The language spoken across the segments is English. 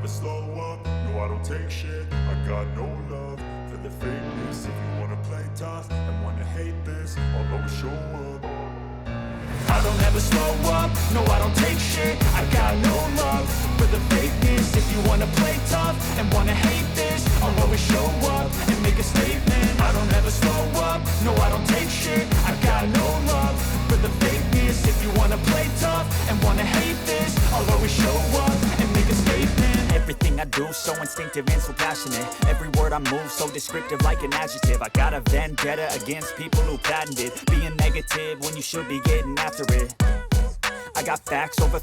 slow up, no I don't take shit. I got no love for the fakeness. If you wanna play tough and wanna hate this, I'll always show up. I don't ever slow up, no I don't take shit. I got no love for the fakeness. If you wanna play tough and wanna hate this, I'll always show up and make a statement. I don't ever slow up, no I don't take shit. I got no love for the fakeness. If you wanna play tough and wanna hate this, I'll always show up and make a statement. Everything I do so instinctive and so passionate. Every word I move so descriptive like an adjective. I got a vendetta against people who patented being negative when you should be getting after it. I got facts over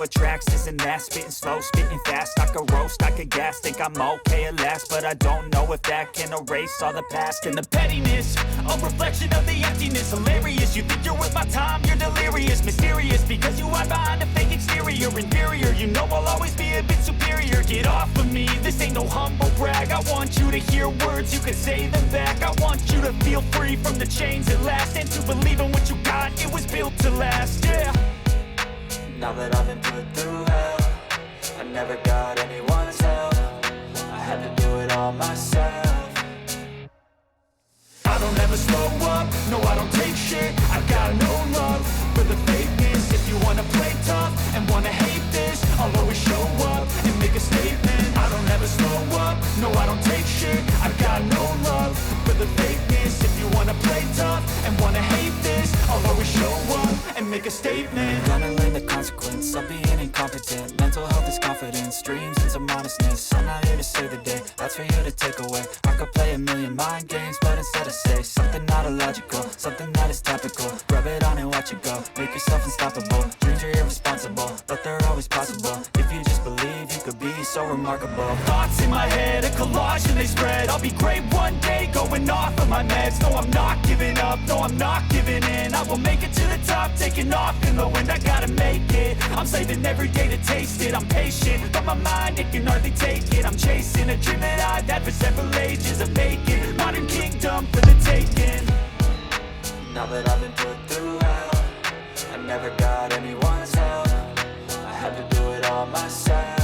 tracks, this and that. Spitting slow, spitting fast. I could roast, I could gas. Think I'm okay at last, but I don't know if that can erase all the past. And the pettiness, a reflection of the emptiness. Hilarious, you think you're worth my time, you're delirious. Mysterious, because you hide behind a fake exterior. Inferior, you know I'll always be a bit superior. Get off of me, this ain't no humble brag. I want you to hear words, you can say them back. I want you to feel free from the chains at last, and to believe in what you got, it was built to last, yeah. Now that I've been put through hell, I never got anyone's help. I had to do it all myself. I don't ever slow up, no I don't take shit. I got no love for the fakeness. If you wanna play tough and wanna hate this, I'll always show up and make a statement. I don't ever slow up, no I don't take shit. I got no love for the fakeness. If you wanna play tough and wanna hate this, I'll always show up and make a statement. Gonna learn the consequence of being incompetent. Mental health is confidence, dreams and some honestness. I'm not here to save the day, that's for you to take away. I could play a million mind games, but instead I say something not illogical, something that is topical. Rub it on and watch it go, make yourself unstoppable. Dreams are irresponsible, but they're always possible. If you just believe, you could be so remarkable. Thoughts in my head, a collage and they spread. I'll be great one day, going off of my meds. No, I'm not giving up, no, I'm not giving in. I will make it to the top, taking off in the wind. I gotta make it, I'm saving every day to taste it. I'm patient, but my mind, it can hardly take it. I'm chasing a dream that I've had for several ages of making modern kingdom for the taking. Now that I've been put through hell, I never got anyone's help. I had to do it all myself.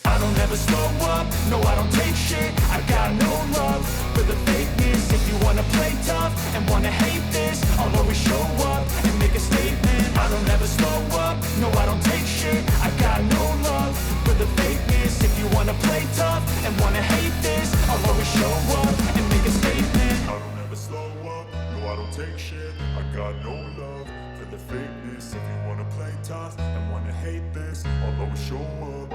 I don't ever slow up, no I don't take shit. I got no love for the fakeness. If you wanna play tough and wanna hate this, I'll always show up and make a statement. I don't ever slow up, no I don't take shit. I got no love for the fakeness. If you wanna play tough and wanna hate this, I'll always show up and make a statement. I don't ever slow up, no I don't take shit. I got no love for the fakeness. If you wanna play tough and wanna hate this, I'll always show up.